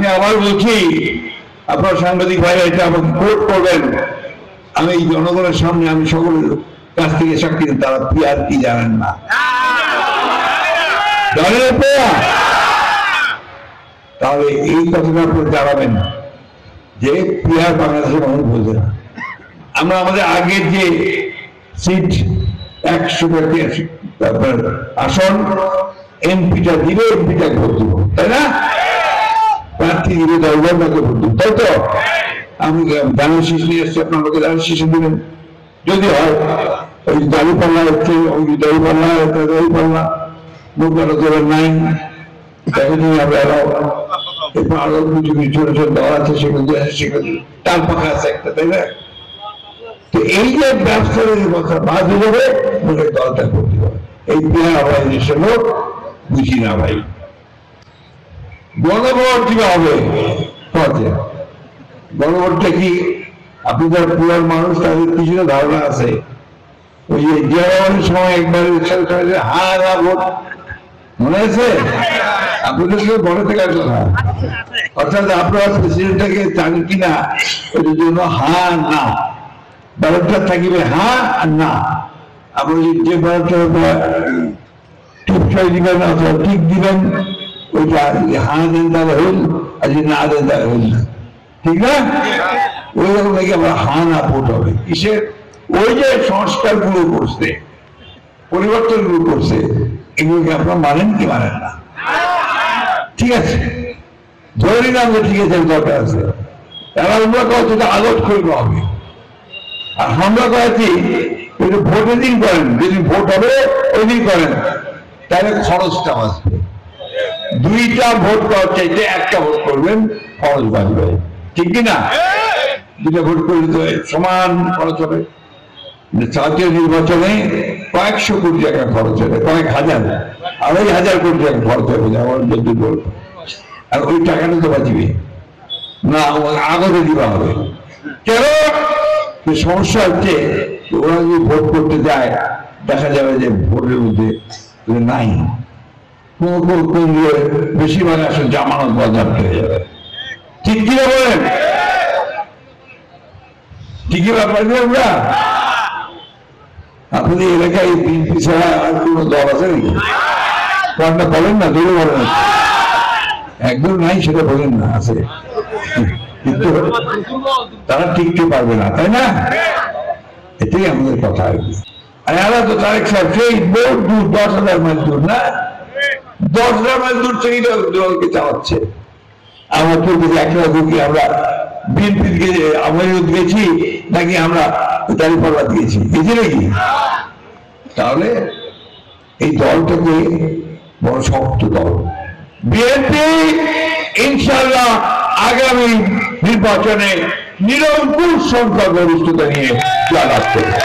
আমি আবার বলছি, আপনার সাংবাদিক ভাইরা এটা আমাকে কোট করবেন, আমি এই জনগণের সামনে আমি সকলের কাছ থেকে সাক্ষী দিই, তারা পিয়ার কি জানেন না, জানেন তাহলে এই কথাটা আপনারা জানাবেন যে পিয়ার বাংলাদেশের মানুষ বোঝে না। আমরা আমাদের আগের যে সিট 100টা আপনার আসন এমপিটা দিবে, এমপিটা ভোট দিব, তাই না? প্রার্থী দিবে 10 জনকে ভোট দিব, তাই তো? আমি দানের শীষ নিয়ে এসছি, আপনার লোকে দানের শীষে দিবেন যদি হয়। ওই দাড়ি পাল্লা হচ্ছে, ওই দাড়ি পাল্লা দাড়ি পাল্লা মুখটা দেবেন নাই, দেখেন আমরা এরপর আরো কিছু ছোট ছোট দল আছে, সেগুলো সেগুলো টাল পাখা আছে একটা, তাই না? তো এই যে ব্যবসার কথা বাদ হয়ে যাবে, ওদের দলটা করতে হবে। এই পিয়ার আবার দেশের লোক বুঝি না ভাই। গণভোট কিভাবে হবে? গণভোটটা কি? আপনি যারা পুরার মানুষ তাদের কিছুটা ধারণা আছে। ওই যে জিয়ারহমানের সময় একবার হা ভোট মনে আছে? আপনাদের সঙ্গে বড় থেকে আসলো না, অর্থাৎ আপনারা প্রেসিডেন্টটাকে চান কিনা এটার জন্য হা না, ব্যালটটা থাকিবে হা আর না। আপনি যে ব্যালটটা টিপসাই দিবেন অথবা টিক দিবেন, ওইটা হা দেন তাহলে হইল, আর যদি না দেন তাহলে হইল না, ঠিক না? ওই রকম নাকি আমরা হা না ভোট হবে। কিসের? ওই যে সংস্কার গুলো করছে, পরিবর্তন গুলো করছে, এগুলোকে আপনারা মানেন কি মানেন না? ঠিক আছে, ধরে নিলাম যে ঠিক আছে, দরকার আছে, তারা আমরা কথা আদত করতে হবে। আর আমরা কয়েছি ভোটের দিন করেন, যেদিন ভোট হবে ওই দিন করেন, তাহলে খরচটা বাঁচবে। 2টা ভোট করার চাইতে 1টা ভোট করবেন, খরচ বাঁচবে, ঠিক কিনা? 2টা ভোট করলে তো সমান খরচ হবে। জাতীয় নির্বাচনে কয়েকশো কোটি টাকা খরচ হবে, কয়েক হাজার, 2,500 কোটি টাকা খরচ হবে আমার যদি বলবো। আর ওই টাকাটা তো বাঁচবে না, আগতে দিবা হবে। কেন? সমস্যা হচ্ছে ওরা যদি ভোট করতে যায়, দেখা যাবে যে ভোটের মধ্যে নাই, বেশিরভাগ আসলে জামানত বাজেয়াপ্ত হয়ে যাবে, ঠিক কিনা বলেন? ঠিকই ব্যাপার যে আমরা আপনাদের এলাকায় বিএনপি ছাড়া আর কোন দল আছে নাকি? কোনটা বলেন না, দূরে বলেন, একদম নাই সেটা বলেন না, আছে, কিন্তু তারা টিকতে পারবে না, তাই না? এটাই আমাদের কথা আর কি। আর এরা তো তারেক সাহেব সেই বহু দূর, 10,000 মাইল দূর না, 10,000 মাইল দূর থেকে দলকে চালাচ্ছে। আমরা বলতেছি একটা কি আমরা বিএনপি আমলিউদ গেছি নাকি আমরা দাঁড়িপাল্লা দিয়েছি, গেছি নাকি? তাহলে এই দলটাকে বড় শক্ত দল বিএনপি, ইনশাআল্লাহ আগামী নির্বাচনে নিরঙ্কুশ সংখ্যাগরিষ্ঠতা নিয়ে জয় লাভ করবে।